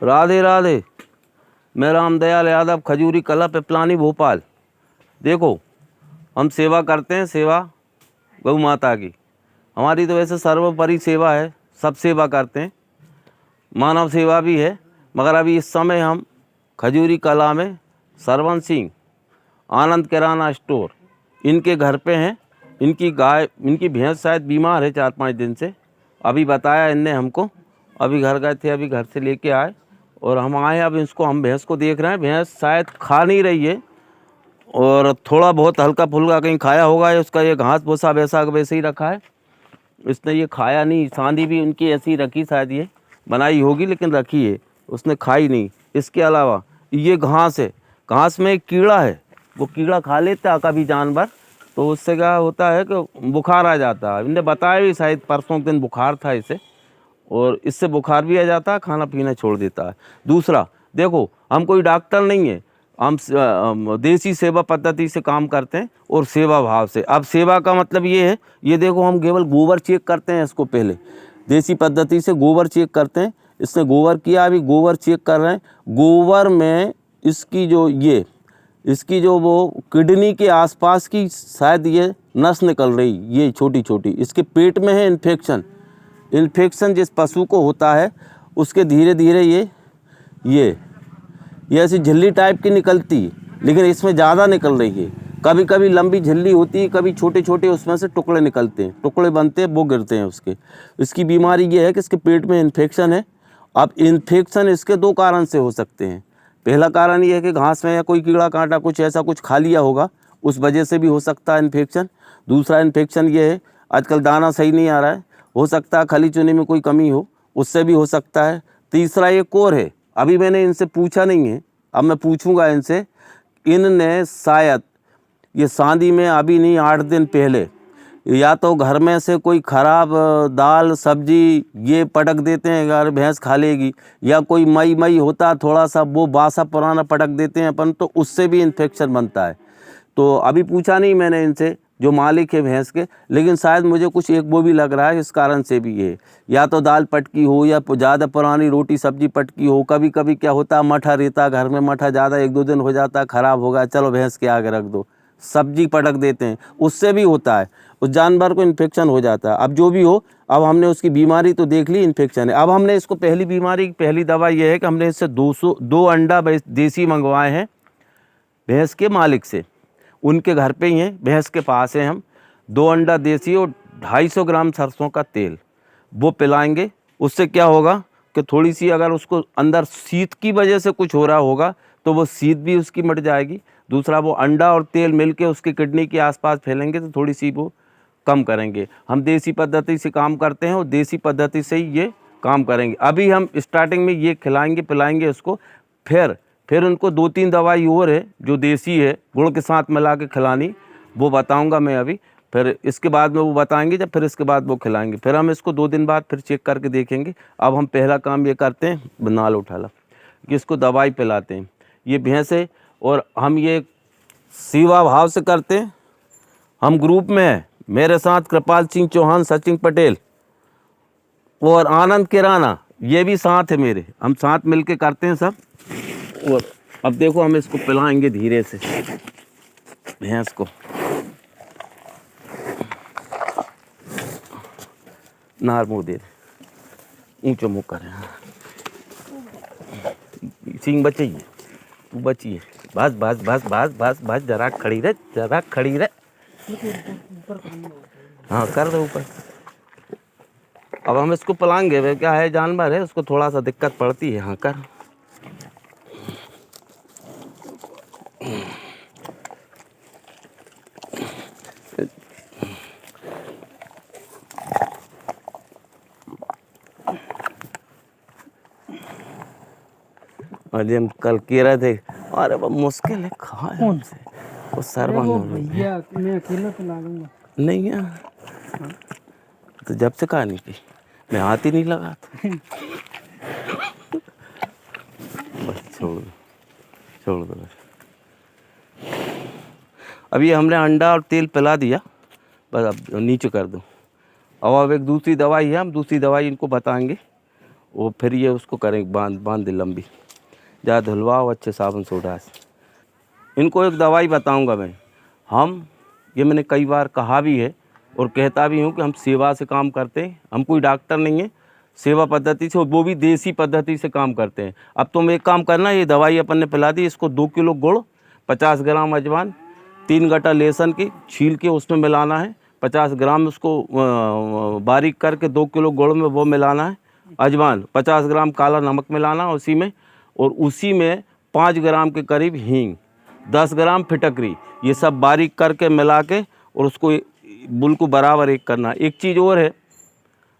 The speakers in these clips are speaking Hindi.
राधे राधे। मैं रामदयाल यादव, खजूरी कला, पिपलानी, भोपाल। देखो, हम सेवा करते हैं, सेवा गौ माता की। हमारी तो वैसे सर्वोपरि सेवा है, सब सेवा करते हैं, मानव सेवा भी है। मगर अभी इस समय हम खजूरी कला में सरवन सिंह, आनंद किराना स्टोर, इनके घर पे हैं। इनकी भैंस शायद बीमार है 4-5 दिन से। अभी बताया इनने हमको, अभी घर गए थे, अभी घर से लेके आए और हम आए। अब हम भैंस को देख रहे हैं। भैंस शायद खा नहीं रही है और थोड़ा बहुत हल्का फुल्का कहीं खाया होगा। उसका ये घास भूसा वैसा वैसे ही रखा है, इसने ये खाया नहीं। सांदी भी उनकी ऐसी ही रखी, शायद ये बनाई होगी लेकिन रखी है, उसने खाई नहीं। इसके अलावा ये घास है, घास में एक कीड़ा है, वो कीड़ा खा लेता है कभी जानवर, तो उससे क्या होता है कि बुखार आ जाता है। इनने बताया भी, शायद परसों के दिन बुखार था इसे, और इससे बुखार भी आ जाता है, खाना पीना छोड़ देता है। दूसरा, देखो, हम कोई डॉक्टर नहीं है, हम देसी सेवा पद्धति से काम करते हैं और सेवा भाव से। अब सेवा का मतलब ये है, ये देखो, हम केवल गोबर चेक करते हैं इसको, पहले देसी पद्धति से गोबर चेक करते हैं। इसने गोबर किया, अभी गोबर चेक कर रहे हैं। गोबर में इसकी जो वो किडनी के आसपास की शायद ये नस निकल रही, ये छोटी छोटी, इसके पेट में है इन्फेक्शन जिस पशु को होता है, उसके धीरे धीरे ये ऐसी झिल्ली टाइप की निकलती है, लेकिन इसमें ज़्यादा निकल रही है। कभी कभी लंबी झिल्ली होती है, कभी छोटे छोटे उसमें से टुकड़े निकलते हैं, टुकड़े बनते हैं, वो गिरते हैं उसके। इसकी बीमारी ये है कि इसके पेट में इन्फेक्शन है। अब इन्फेक्शन इसके 2 कारण से हो सकते हैं। पहला कारण ये है कि घास में या कोई कीड़ा कांटा कुछ ऐसा कुछ खा लिया होगा, उस वजह से भी हो सकता है इन्फेक्शन। दूसरा इन्फेक्शन ये है, आजकल दाना सही नहीं आ रहा है, हो सकता है खली चूने में कोई कमी हो, उससे भी हो सकता है। तीसरा एक और है, अभी मैंने इनसे पूछा नहीं है, अब मैं पूछूंगा इनसे। इनने शायद ये सांदी में अभी नहीं, 8 दिन पहले, या तो घर में से कोई ख़राब दाल सब्जी ये पटक देते हैं, अगर भैंस खा लेगी, या कोई मई होता थोड़ा सा, वो बासा पुराना पटक देते हैं अपन, तो उससे भी इन्फेक्शन बनता है। तो अभी पूछा नहीं मैंने इनसे, जो मालिक है भैंस के, लेकिन शायद मुझे कुछ एक वो भी लग रहा है, इस कारण से भी ये, या तो दाल पटकी हो या ज़्यादा पुरानी रोटी सब्जी पटकी हो। कभी कभी क्या होता है, मठा रहता घर में, मठा ज़्यादा 1-2 दिन हो जाता है, ख़राब हो गया, चलो भैंस के आगे रख दो, सब्जी पटक देते हैं, उससे भी होता है, उस जानवर को इन्फेक्शन हो जाता है। अब जो भी हो, अब हमने उसकी बीमारी तो देख ली, इन्फेक्शन है। अब हमने इसको पहली बीमारी, पहली दवा ये है कि हमने इससे 2 अंडा देसी मंगवाए हैं भैंस के मालिक से, उनके घर पे ही हैं, भैंस के पास हैं हम। 2 अंडा देसी और 250 ग्राम सरसों का तेल, वो पिलाएंगे। उससे क्या होगा कि थोड़ी सी, अगर उसको अंदर शीत की वजह से कुछ हो रहा होगा, तो वो शीत भी उसकी मट जाएगी। दूसरा, वो अंडा और तेल मिलके उसके किडनी के आसपास फैलेंगे, तो थोड़ी सी वो कम करेंगे। हम देसी पद्धति से काम करते हैं और देसी पद्धति से ही ये काम करेंगे। अभी हम स्टार्टिंग में ये खिलाएंगे पिलाएंगे उसको, फिर उनको 2-3 दवाई और है जो देसी है, गुड़ के साथ मिला के खिलानी, वो बताऊंगा मैं अभी। फिर इसके बाद में वो बताएंगे जब, फिर इसके बाद वो खिलाएंगे। फिर हम इसको 2 दिन बाद फिर चेक करके देखेंगे। अब हम पहला काम ये करते हैं, नाल उठा ला, कि इसको दवाई पिलाते हैं। ये भैंस है और हम ये सेवा भाव से करते हैं। हम ग्रुप में हैं, मेरे साथ कृपाल सिंह चौहान, सचिन पटेल और आनंद किराना, ये भी साथ है मेरे, हम साथ मिलके करते हैं सब। और अब देखो, हम इसको पिलाएंगे धीरे से भैंस को। नार मुँह दे, ऊंचो मुँह करे, सिंह बचिए, तू बचिए, बस बस बस बस बस बस, जरा खड़ी रहे, जरा खड़ी रहे। हाँ, कर दो ऊपर। अब हम इसको पिलाएंगे, वे क्या है, जानवर है, उसको थोड़ा सा दिक्कत पड़ती है। हाँ, कर। और हम कल कह रहे थे, अरे वो मुश्किल है, कहाँ है हमसे वो सरवन भैया, मैं अकेला पिला दूंगा। नहीं है, तो जब से कहा नहीं थी, मैं हाथ ही नहीं लगाता। बस छोड़ दो। अभी हमने अंडा और तेल पिला दिया, बस अब नीचे कर दो। अब एक दूसरी दवाई है, हम दूसरी दवाई इनको बताएंगे वो फिर ये उसको करें बांध दे लंबी, ज़्यादा धुलवाओ अच्छे साबुन सोडा से। इनको एक दवाई बताऊंगा मैं, ये मैंने कई बार कहा भी है और कहता भी हूँ कि हम सेवा से काम करते हैं, हम कोई डॉक्टर नहीं है, सेवा पद्धति से, वो भी देसी पद्धति से काम करते हैं। अब तुम एक काम करना, ये दवाई अपन ने पिला दी, इसको 2 किलो गुड़, 50 ग्राम अजवाइन, 3 गट्टा लहसुन की छील के उसमें मिलाना है, 50 ग्राम उसको बारीक करके 2 किलो गुड़ में वो मिलाना है, अजवाइन, 50 ग्राम काला नमक मिलाना उसी में, और उसी में 5 ग्राम के करीब हींग, 10 ग्राम फिटकरी, ये सब बारीक करके मिला के और उसको बिल्कुल बराबर एक करना। एक चीज़ और है,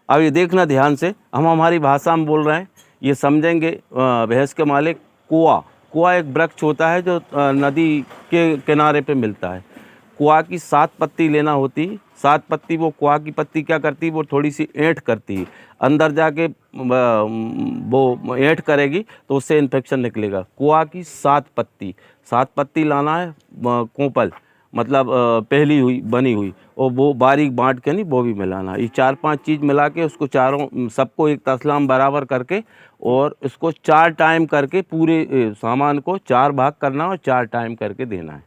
अब ये देखना ध्यान से, हम हमारी भाषा में बोल रहे हैं, ये समझेंगे भैंस के मालिक। कुआ एक वृक्ष होता है जो नदी के किनारे पे मिलता है। कुआ की 7 पत्ती लेना होती है। 7 पत्ती, वो कुआ की पत्ती क्या करती है, वो थोड़ी सी ऐंठ करती है, अंदर जाके वो ऐंठ करेगी तो उससे इन्फेक्शन निकलेगा। कुआ की 7 पत्ती लाना है, कोंपल मतलब पहली हुई बनी हुई, और वो बारीक बांट के नहीं, वो भी मिलाना। ये 4-5 चीज़ मिला के उसको चारों सबको एक तसला में बराबर करके, और इसको 4 टाइम करके पूरे सामान को 4 भाग करना और 4 टाइम करके देना है।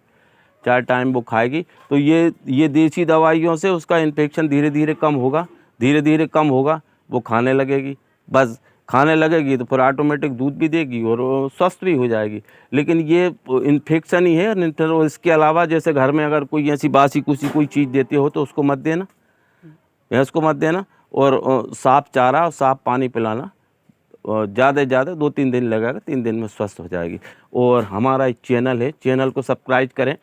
4 टाइम वो खाएगी तो ये देसी दवाइयों से उसका इन्फेक्शन धीरे धीरे कम होगा, वो खाने लगेगी। बस खाने लगेगी तो फिर ऑटोमेटिक दूध भी देगी और वो स्वस्थ भी हो जाएगी। लेकिन ये इन्फेक्शन ही है। और इसके अलावा जैसे घर में अगर कोई ऐसी बासी कुसी कोई चीज़ देते हो तो उसको मत देना, भैंस को मत देना, और साफ चारा और साफ पानी पिलाना। और ज़्यादा से ज़्यादा 2-3 दिन लगेगा, 3 दिन में स्वस्थ हो जाएगी। और हमारा एक चैनल है, चैनल को सब्सक्राइब करें,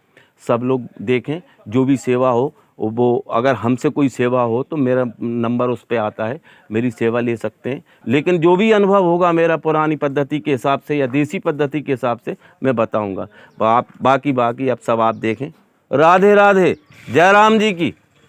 सब लोग देखें। जो भी सेवा हो वो, अगर हमसे कोई सेवा हो तो मेरा नंबर उस पे आता है, मेरी सेवा ले सकते हैं। लेकिन जो भी अनुभव होगा मेरा पुरानी पद्धति के हिसाब से या देसी पद्धति के हिसाब से मैं बताऊंगा। बाकी अब सब आप देखें। राधे राधे, जय राम जी की।